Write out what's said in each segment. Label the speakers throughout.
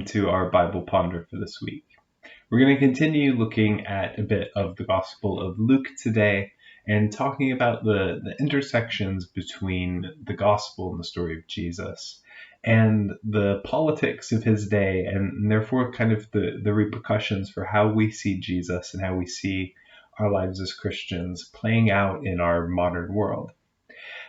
Speaker 1: into our Bible Ponder for this week. We're going to continue looking at a bit of the Gospel of Luke today and talking about the intersections between the Gospel and the story of Jesus and the politics of his day, and therefore kind of the repercussions for how we see Jesus and how we see our lives as Christians playing out in our modern world.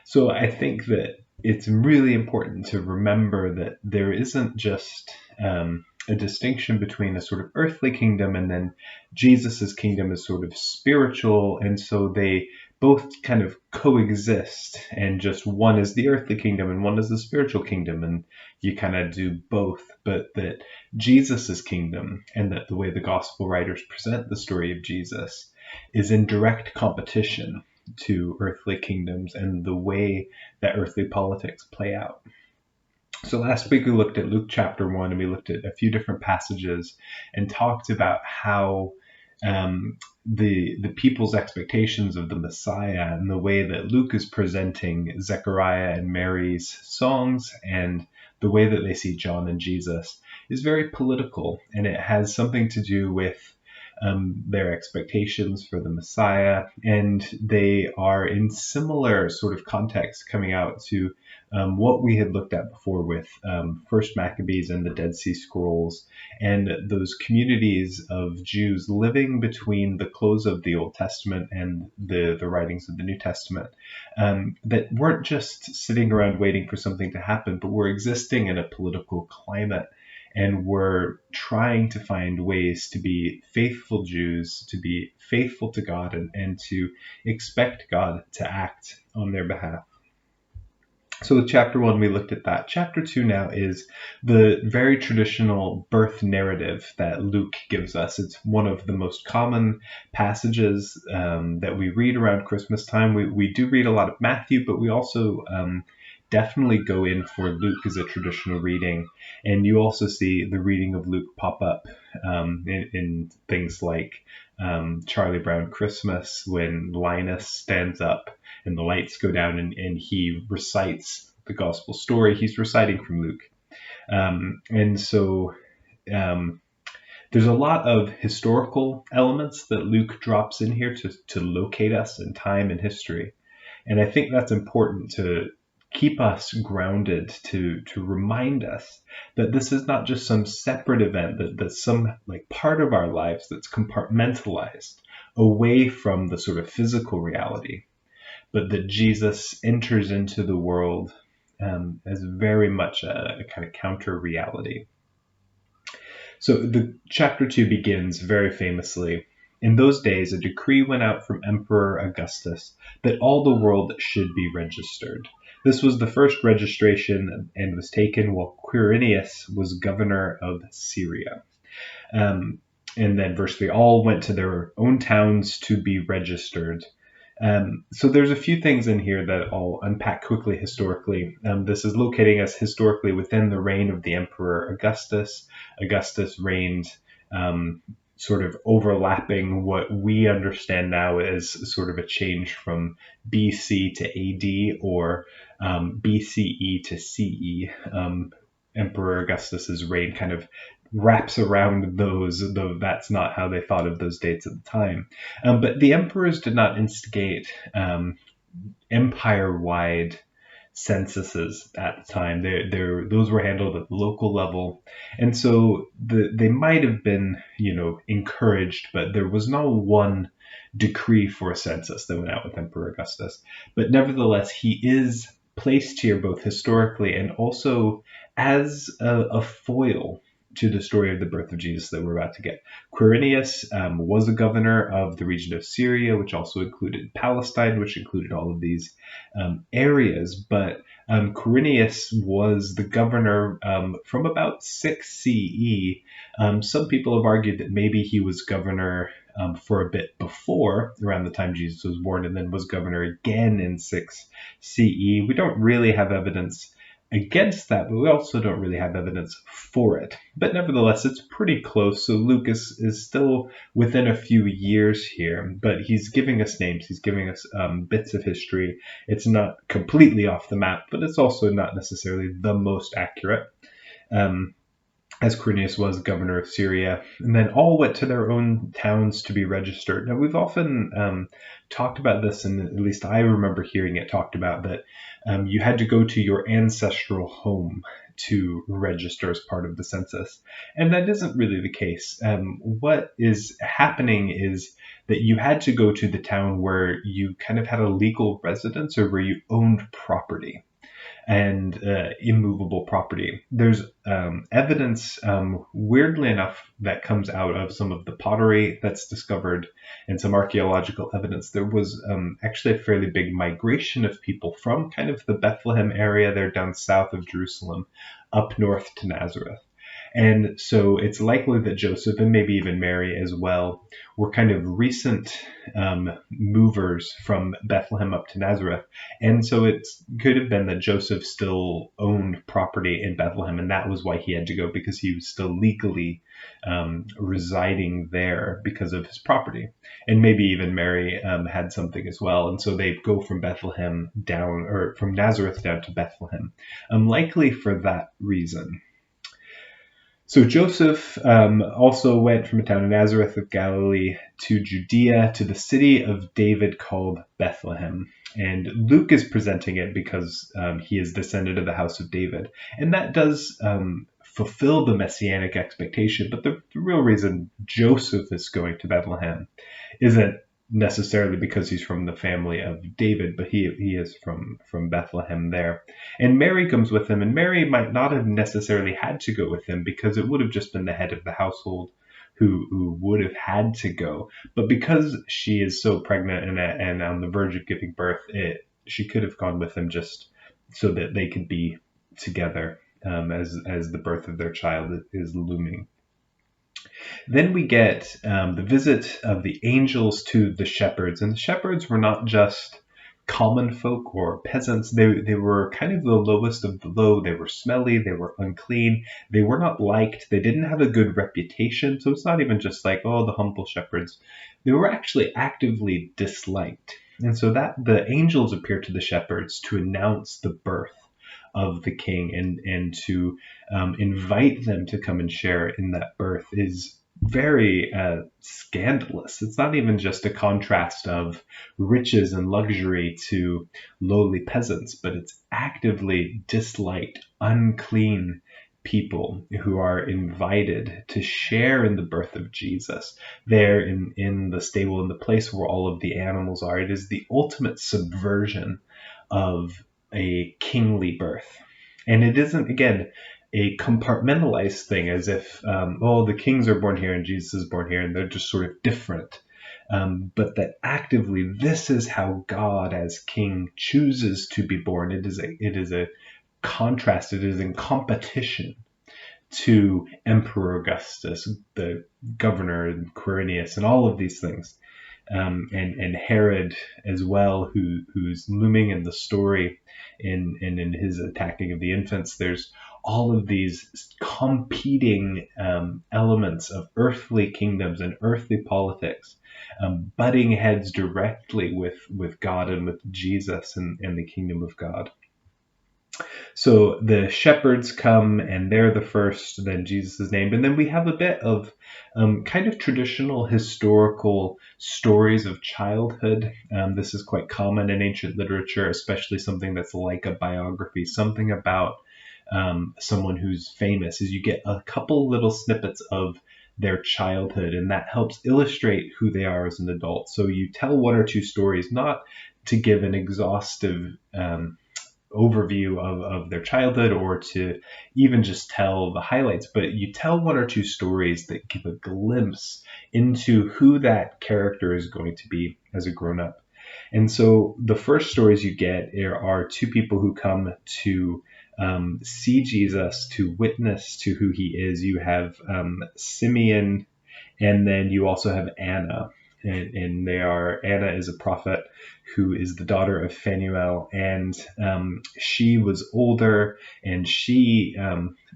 Speaker 1: So I think that it's really important to remember that there isn't just a distinction between a sort of earthly kingdom and then Jesus's kingdom is sort of spiritual, and so they both kind of coexist, and just one is the earthly kingdom and one is the spiritual kingdom, and you kind of do both. But that Jesus's kingdom, and that the way the gospel writers present the story of Jesus, is in direct competition to earthly kingdoms and the way that earthly politics play out. So last week we looked at Luke chapter 1, and we looked at a few different passages and talked about how the people's expectations of the Messiah and the way that Luke is presenting Zechariah and Mary's songs and the way that they see John and Jesus is very political, and it has something to do with their expectations for the Messiah, and they are in similar sort of context coming out to what we had looked at before with First Maccabees and the Dead Sea Scrolls, and those communities of Jews living between the close of the Old Testament and the writings of the New Testament, that weren't just sitting around waiting for something to happen, but were existing in a political climate and were trying to find ways to be faithful Jews, to be faithful to God, and to expect God to act on their behalf. So with chapter 1, we looked at that. Chapter 2 now is the very traditional birth narrative that Luke gives us. It's one of the most common passages that we read around Christmas time. We do read a lot of Matthew, but we also definitely go in for Luke as a traditional reading. And you also see the reading of Luke pop up in things like Charlie Brown Christmas, when Linus stands up and the lights go down and he recites the gospel story. He's reciting from Luke. And so there's a lot of historical elements that Luke drops in here to locate us in time and history. And I think that's important to keep us grounded, to remind us that this is not just some separate event, that's some like part of our lives that's compartmentalized away from the sort of physical reality, but that Jesus enters into the world as very much a kind of counter reality. So the chapter 2 begins very famously. In those days, a decree went out from Emperor Augustus that all the world should be registered. This was the first registration and was taken while Quirinius was governor of Syria. And then verse 3, all went to their own towns to be registered. So there's a few things in here that I'll unpack quickly historically. This is locating us historically within the reign of the Emperor Augustus. Augustus reigned sort of overlapping what we understand now as sort of a change from BC to AD, or BCE to CE. Emperor Augustus's reign kind of wraps around those, though that's not how they thought of those dates at the time. But the emperors did not instigate empire-wide censuses at the time. Those were handled at the local level, and so they might have been, encouraged, but there was no one decree for a census that went out with Emperor Augustus. But nevertheless, he is placed here both historically and also as a foil to the story of the birth of Jesus that we're about to get. Quirinius was a governor of the region of Syria, which also included Palestine, which included all of these areas. But Quirinius was the governor from about 6 CE. Some people have argued that maybe he was governor for a bit before, around the time Jesus was born, and then was governor again in 6 CE. We don't really have evidence against that, but we also don't really have evidence for it. But nevertheless, it's pretty close. So Luke is still within a few years here, but he's giving us names. He's giving us bits of history. It's not completely off the map, but it's also not necessarily the most accurate. as Quirinius was governor of Syria, and then all went to their own towns to be registered. Now, we've often talked about this, and at least I remember hearing it talked about, that you had to go to your ancestral home to register as part of the census. And that isn't really the case. What is happening is that you had to go to the town where you kind of had a legal residence or where you owned property and immovable property. There's evidence, weirdly enough, that comes out of some of the pottery that's discovered and some archaeological evidence. There was actually a fairly big migration of people from kind of the Bethlehem area there down south of Jerusalem up north to Nazareth. And so it's likely that Joseph and maybe even Mary as well were kind of recent movers from Bethlehem up to Nazareth. And so it could have been that Joseph still owned property in Bethlehem, and that was why he had to go, because he was still legally residing there because of his property. And maybe even Mary had something as well. And so they go from Bethlehem down, or from Nazareth down to Bethlehem, likely for that reason. So Joseph also went from a town in Nazareth of Galilee to Judea, to the city of David called Bethlehem. And Luke is presenting it because he is descended of the house of David. And that does fulfill the messianic expectation. But the real reason Joseph is going to Bethlehem isn't necessarily because he's from the family of David, but he is from Bethlehem there. And Mary comes with him, and Mary might not have necessarily had to go with him because it would have just been the head of the household who would have had to go. But because she is so pregnant and on the verge of giving birth, she could have gone with him just so that they could be together as the birth of their child is looming. Then we get the visit of the angels to the shepherds. And the shepherds were not just common folk or peasants. They were kind of the lowest of the low. They were smelly. They were unclean. They were not liked. They didn't have a good reputation. So it's not even just like, oh, the humble shepherds. They were actually actively disliked. And so that the angels appear to the shepherds to announce the birth of the king and to invite them to come and share in that birth is very scandalous. It's not even just a contrast of riches and luxury to lowly peasants, but it's actively disliked, unclean people who are invited to share in the birth of Jesus there in the stable, in the place where all of the animals are. It is the ultimate subversion of a kingly birth. And it isn't, again, a compartmentalized thing as if, the kings are born here and Jesus is born here and they're just sort of different. But that actively, this is how God as king chooses to be born. It is a contrast. It is in competition to Emperor Augustus, the governor, and Quirinius, and all of these things. And Herod as well, who's looming in the story in his attacking of the infants. There's all of these competing elements of earthly kingdoms and earthly politics butting heads directly with God and with Jesus and the kingdom of God. So the shepherds come and they're the first, then Jesus is named. And then we have a bit of kind of traditional historical stories of childhood. This is quite common in ancient literature, especially something that's like a biography, something about someone who's famous, is you get a couple little snippets of their childhood, and that helps illustrate who they are as an adult. So you tell one or two stories, not to give an exhaustive overview of their childhood or to even just tell the highlights, but you tell one or two stories that give a glimpse into who that character is going to be as a grown-up. And so the first stories you get are two people who come to see Jesus, to witness to who he is. You have Simeon, and then you also have Anna. And Anna is a prophet who is the daughter of Phanuel, and she was older, and she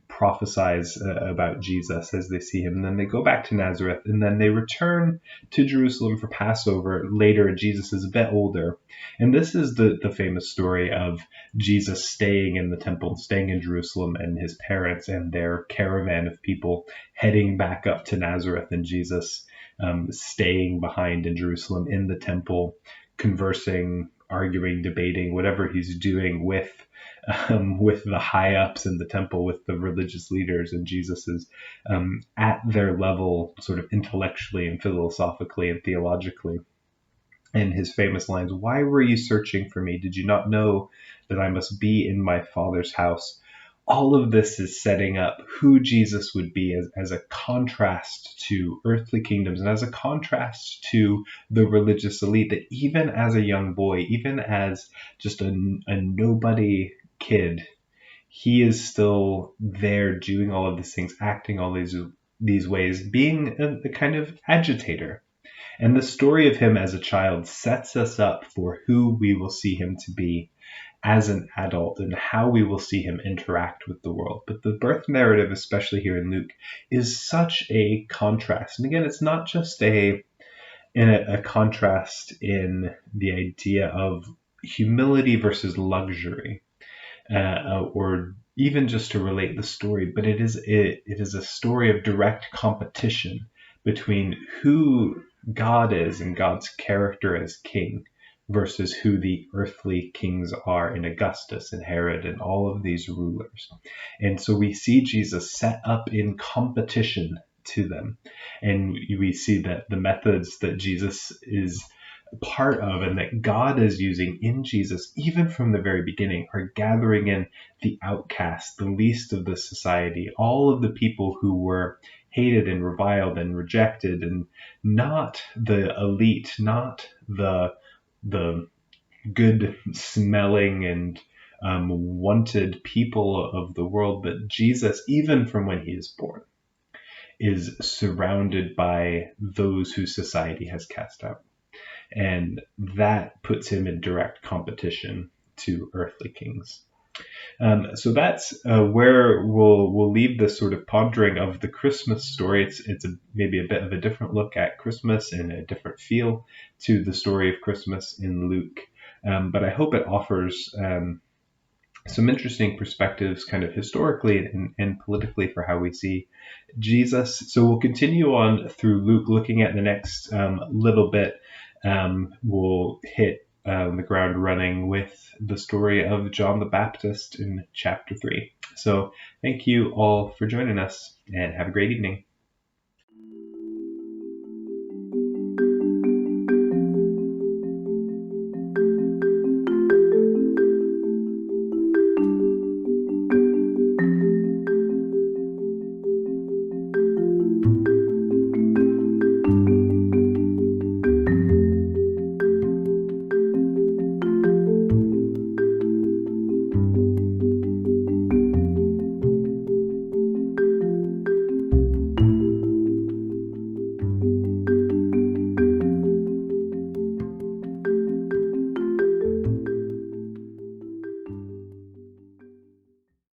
Speaker 1: prophesies about Jesus as they see him. And then they go back to Nazareth, and then they return to Jerusalem for Passover. Later, Jesus is a bit older. And this is the famous story of Jesus staying in the temple, staying in Jerusalem, and his parents and their caravan of people heading back up to Nazareth, and Jesus staying behind in Jerusalem in the temple, conversing, arguing, debating, whatever he's doing with the high ups in the temple, with the religious leaders. And Jesus is at their level, sort of intellectually and philosophically and theologically. And his famous lines, "Why were you searching for me? Did you not know that I must be in my Father's house?" All of this is setting up who Jesus would be as a contrast to earthly kingdoms, and as a contrast to the religious elite, that even as a young boy, even as just a nobody kid, he is still there doing all of these things, acting all these ways, being a kind of agitator. And the story of him as a child sets us up for who we will see him to be as an adult and how we will see him interact with the world. But the birth narrative, especially here in Luke, is such a contrast. And again, it's not just a contrast in the idea of humility versus luxury, or even just to relate the story, but it is a story of direct competition between who God is and God's character as king versus who the earthly kings are in Augustus and Herod and all of these rulers. And so we see Jesus set up in competition to them. And we see that the methods that Jesus is part of and that God is using in Jesus, even from the very beginning, are gathering in the outcast, the least of the society, all of the people who were hated and reviled and rejected, and not the elite, not the good smelling and wanted people of the world. But Jesus, even from when he is born, is surrounded by those who society has cast out. And that puts him in direct competition to earthly kings. So that's where we'll leave this sort of pondering of the Christmas story. It's maybe a bit of a different look at Christmas and a different feel to the story of Christmas in Luke. But I hope it offers some interesting perspectives, kind of historically and politically, for how we see Jesus. So we'll continue on through Luke, looking at the next little bit. We'll hit the ground running with the story of John the Baptist in chapter 3. So thank you all for joining us, and have a great evening.